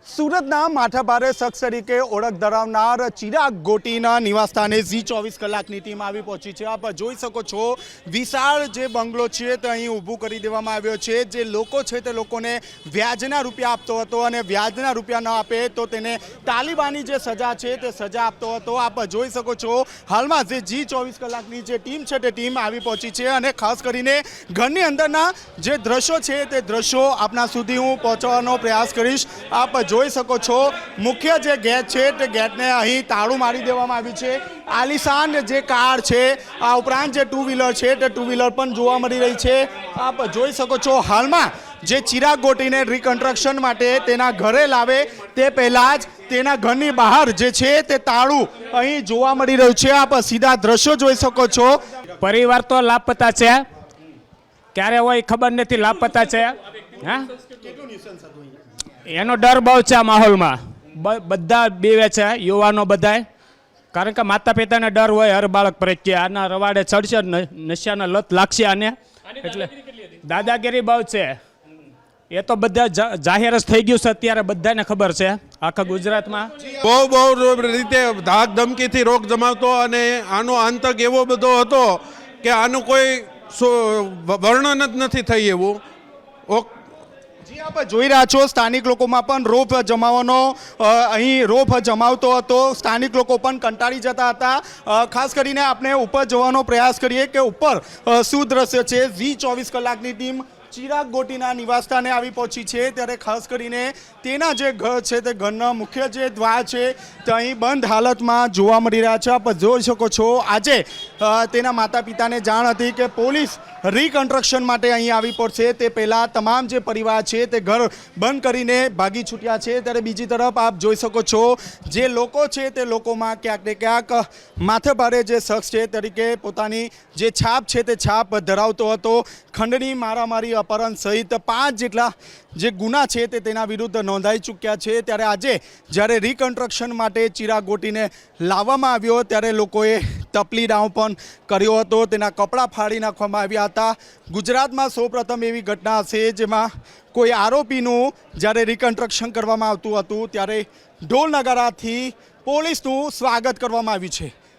સુરતના માથાભારે શખ્સ તરીકે ઓળખ ધરાવનાર ચિરાગ ગોટીના નિવાસસ્થાને ઝી 24 કલાકની ટીમ આવી પહોંચી છે। આપ જોઈ શકો છો વિશાળ જે બંગલો છે તે અહીં ઊભું કરી દેવામાં આવ્યો છે। જે લોકો છે તે લોકોને વ્યાજના રૂપિયા આપતો હતો અને વ્યાજના રૂપિયા ન આપે તો તેને તાલિબાની જે સજા છે તે સજા આપતો હતો। આપ જોઈ શકો છો હાલમાં જે ઝી 24 કલાકની જે ટીમ છે તે ટીમ આવી પહોંચી છે અને ખાસ કરીને ઘરની અંદરના જે દ્રશ્યો છે તે દ્રશ્યો આપના સુધી હું પહોંચવાનો પ્રયાસ કરીશ। આપ જોઈ શકો છો મુખ્ય જે ગેટ છે તે ગેટને અહીં તાળું મારી દેવામાં આવ્યું છે। આલિશાન જે કાર છે આ ઉપરાંત જે ટુ વ્હીલર છે તે ટુ વ્હીલર પણ જોવા મળી રહી છે। આપ જોઈ શકો છો હાલમાં જે ચિરાગ ગોટીને રિકન્સ્ટ્રક્શન માટે તેના ઘરે લાવે તે પહેલાં જ તેના ઘરની બહાર જે છે તે તાળું અહીં જોવા મળી રહ્યું છે। આપ સીધા દ્રશ્યો જોઈ શકો છો। પરિવાર તો લાપતા છે, ક્યારે હોય ખબર નથી, લાપતા છે। હા, એનો ડર બહુ છે આ માહોલમાં, બધા બીવે છે, યુવાનો બધાય, કારણ કે માતા પિતાને ડર હોય હર બાળક પ્રત્યે, આના રવાડે ચડશે નશિયાના લત લાગશે આને, એટલે દાદાગીરી બહુ છે। એ તો બધા જાહેર જ થઈ ગયું છે અત્યારે, બધાને ખબર છે આખા ગુજરાતમાં। બહુ રીતે ધાક ધમકીથી રોક જમાવતો અને આનો આંતક એવો બધો હતો કે આનું કોઈ વર્ણન જ નથી થઈ એવું। જી આપ જોઈ રહ્યા છો સ્થાનિક લોકોમાં પણ રોફ જમાવવાનો અહીં રોફ જમાવતો હતો। સ્થાનિક લોકો પણ કંટાળી જતા હતા। ખાસ કરીને આપણે ઉપર જવાનો પ્રયાસ કરીએ કે ઉપર શું દ્રશ્ય છે। ઝી 24 કલાકની ટીમ ચિરાગ ગોટીના નિવાસસ્થાને આવી પહોંચી છે ત્યારે ખાસ કરીને તેના જે ઘર છે તે ઘરના મુખ્ય જે દ્વાર છે તે અહીં બંધ હાલતમાં જોવા મળી રહ્યા છે। આપ જોઈ શકો છો આજે તેના માતા પિતાને જાણ હતી કે પોલીસ રિકન્સ્ટ્રક્શન માટે અહીં આવી પડશે તે પહેલાં તમામ જે પરિવાર છે તે ઘર બંધ કરીને ભાગી છૂટ્યા છે। ત્યારે બીજી તરફ આપ જોઈ શકો છો જે લોકો છે તે લોકોમાં ક્યાંક ને ક્યાંક માથેભારે જે શખ્સ છે તરીકે પોતાની જે છાપ છે તે છાપ ધરાવતો હતો। ખંડણી, મારામારી, અપહરણ સહિત 5 જેટલા જે ગુના છે તે તેના વિરુદ્ધ નોંધાઈ ચૂક્યા છે। ત્યારે આજે જ્યારે રિકન્સ્ટ્રક્શન માટે ચિરાગ ગોટીને લાવવામાં આવ્યો ત્યારે લોકોએ તપલી ડાઉન પણ કર્યો હતો, તેના કપડાં ફાડી નાખવામાં આવ્યા હતા। ગુજરાતમાં સૌપ્રથમ એવી ઘટના હશે જેમાં કોઈ આરોપીનું જ્યારે રિકન્સ્ટ્રક્શન કરવામાં આવતું હતું ત્યારે ઢોલ નગારાથી પોલીસનું સ્વાગત કરવામાં આવ્યું છે।